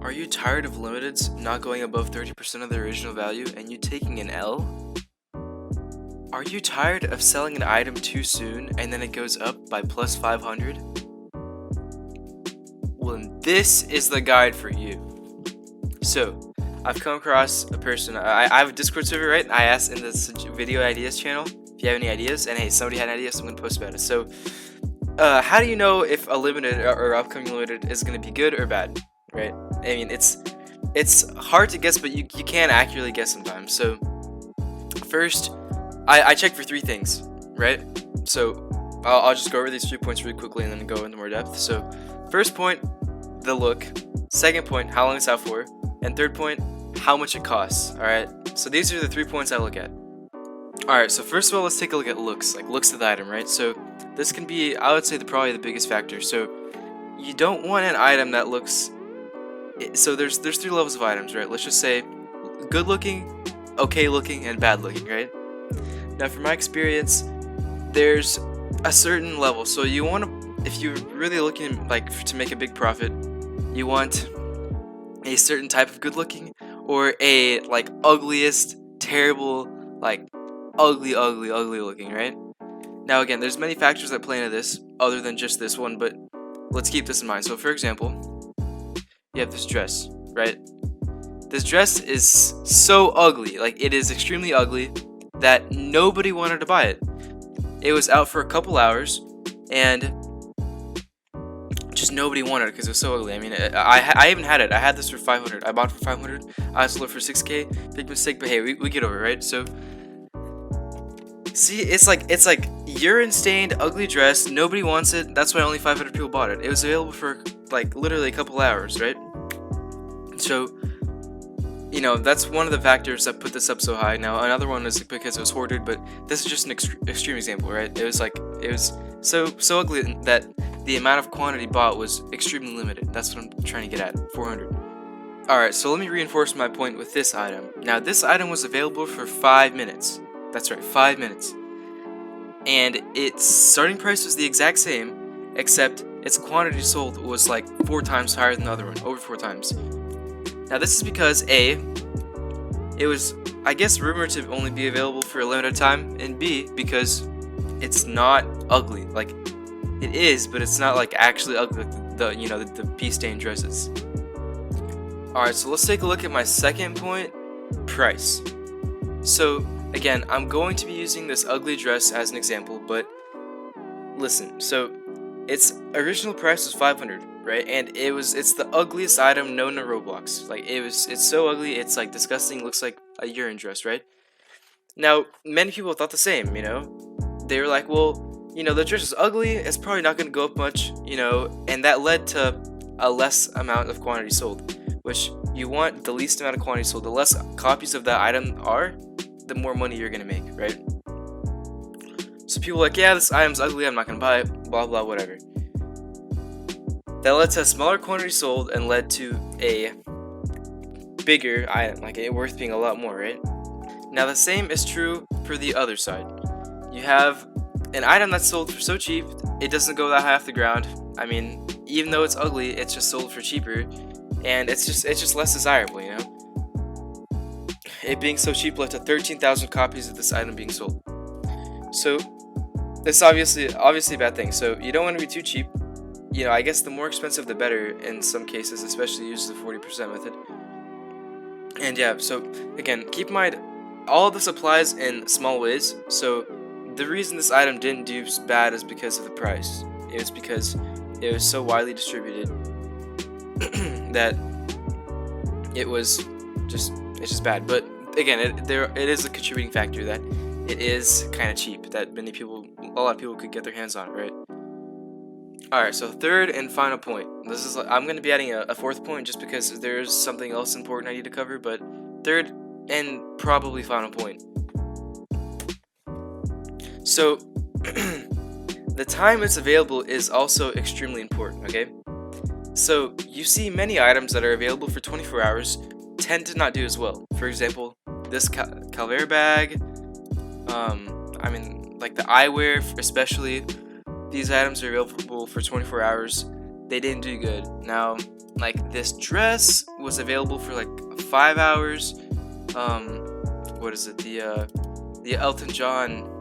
Are you tired of limiteds not going above 30% of their original value and you taking an L? Are you tired of selling an item too soon and then it goes up by plus 500? Well, then this is the guide for you. So, I've come across a person, I have a Discord server, right? I asked in this video ideas channel if you have any ideas, and hey, somebody had an idea, so I'm going to post about it. So, how do you know if a limited or upcoming limited is going to be good or bad, right? I mean, it's hard to guess, but you can accurately guess sometimes. So, first, I check for 3 things, right? So, I'll just go over these 3 points really quickly and then go into more depth. So, first point, the look. Second point, how long it's out for. And third point, how much it costs. Alright, so these are the 3 points I look at. Alright, so first of all, let's take a look at looks, like looks of the item, right? So this can be, I would say, probably the biggest factor. So you don't want an item that looks, so there's 3 levels of items, right? Let's just say good looking, okay looking, and bad looking, right? Now from my experience, there's a certain level. So you want to, if you're really looking like to make a big profit, you want a certain type of good looking, or a like ugliest, terrible, like ugly looking, right? Now again, there's many factors that play into this other than just this one, but let's keep this in mind. So for example, you have this dress, right? This dress is so ugly, like it is extremely ugly, that nobody wanted to buy it. It was out for a couple hours and just nobody wanted it because it was so ugly. I mean, I even had it. I had this for 500. I bought it for 500. I sold it for 6K. Big mistake, but hey, we get over it, right? So, see, it's like urine stained, ugly dress. Nobody wants it. That's why only 500 people bought it. It was available for like literally a couple hours, right? So, you know, that's one of the factors that put this up so high. Now, another one is because it was hoarded, but this is just an extreme example, right? It was so ugly that the amount of quantity bought was extremely limited. That's what I'm trying to get at, 400. Alright, so let me reinforce my point with this item. Now, this item was available for 5 minutes. That's right, 5 minutes. And its starting price was the exact same, except its quantity sold was like 4 times higher than the other one, over 4 times. Now, this is because A, it was, I guess, rumored to only be available for a limited time, and B, because it's not ugly. Like, it is, but it's not like actually ugly, like the pea stained dresses. Alright, so let's take a look at my second point, price. So again, I'm going to be using this ugly dress as an example, but listen, so its original price was 500, right? And it's the ugliest item known to Roblox. Like it's so ugly, it's like disgusting, looks like a urine dress, right? Now, many people thought the same, you know? They were like, well, you know, the dress is ugly, it's probably not going to go up much, you know, and that led to a less amount of quantity sold, which you want the least amount of quantity sold. The less copies of that item are, the more money you're going to make, right? So people are like, yeah, this item's ugly, I'm not going to buy it, blah, blah, whatever. That led to a smaller quantity sold and led to a bigger item, like it worth being a lot more, right? Now the same is true for the other side. You have an item that's sold for so cheap, it doesn't go that high off the ground. I mean, even though it's ugly, it's just sold for cheaper, and it's just less desirable, you know? It being so cheap led to 13,000 copies of this item being sold. So, it's obviously a bad thing. So, you don't want to be too cheap. You know, I guess the more expensive the better in some cases, especially use the 40% method. And yeah, so again, keep in mind, all of this applies in small ways. So, the reason this item didn't do bad is because of the price. It was because it was so widely distributed that it's just bad. But again, it is a contributing factor that it is kind of cheap, that a lot of people could get their hands on it, right? Alright, so third and final point. I'm going to be adding a fourth point just because there's something else important I need to cover, but third and probably final point. So, the time it's available is also extremely important, okay? So, you see many items that are available for 24 hours tend to not do as well. For example, this Calvaire bag, I mean, like the eyewear especially, these items are available for 24 hours. They didn't do good. Now, like this dress was available for like 5 hours. What is it? The Elton John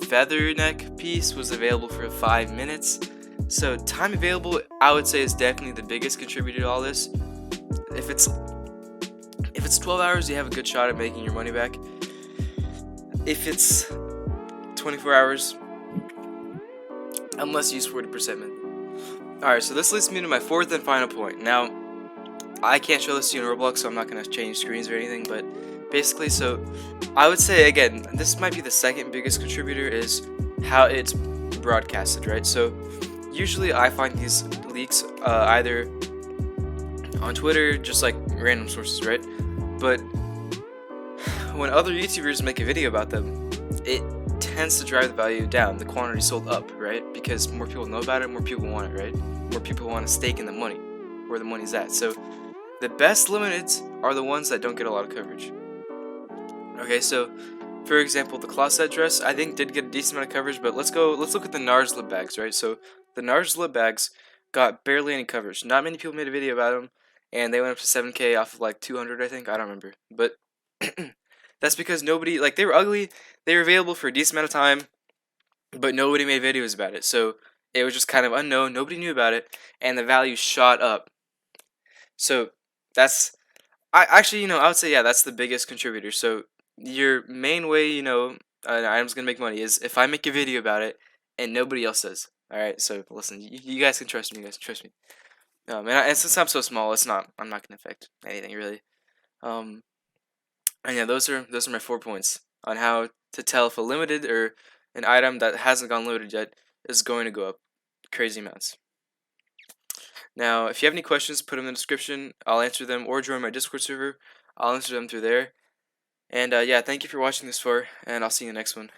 feather neck piece was available for 5 minutes. So time available, I would say, is definitely the biggest contributor to all this. If it's 12 hours, you have a good shot at making your money back. If it's 24 hours, unless you use 40% min. Alright, so this leads me to my fourth and final point. Now, I can't show this to you in Roblox, so I'm not going to change screens or anything, but basically, so I would say, again, this might be the second biggest contributor, is how it's broadcasted, right? So usually I find these leaks either on Twitter, just like random sources, right? But when other YouTubers make a video about them, it tends to drive the value down, the quantity sold up, right? Because more people know about it, more people want it, right? More people want a stake in the money, where the money's at. So the best limiteds are the ones that don't get a lot of coverage. Okay, so for example, the closet dress I think did get a decent amount of coverage, but let's look at the NARS lip bags, right? So the NARS lip bags got barely any coverage. Not many people made a video about them, and they went up to 7K off of like 200, I think. I don't remember, but that's because nobody, like, they were ugly, they were available for a decent amount of time, but nobody made videos about it. So it was just kind of unknown, nobody knew about it, and the value shot up. So that's, I actually, I would say, yeah, that's the biggest contributor. So your main way, an item's gonna make money is if I make a video about it and nobody else does. All right, so listen, you guys can trust me. You guys can trust me. And since I'm so small, I'm not gonna affect anything really. Um, and yeah, those are my 4 points on how to tell if a limited or an item that hasn't gone loaded yet is going to go up crazy amounts. Now, if you have any questions, put them in the description. I'll answer them, or join my Discord server. I'll answer them through there. And yeah, thank you for watching this far, and I'll see you in the next one.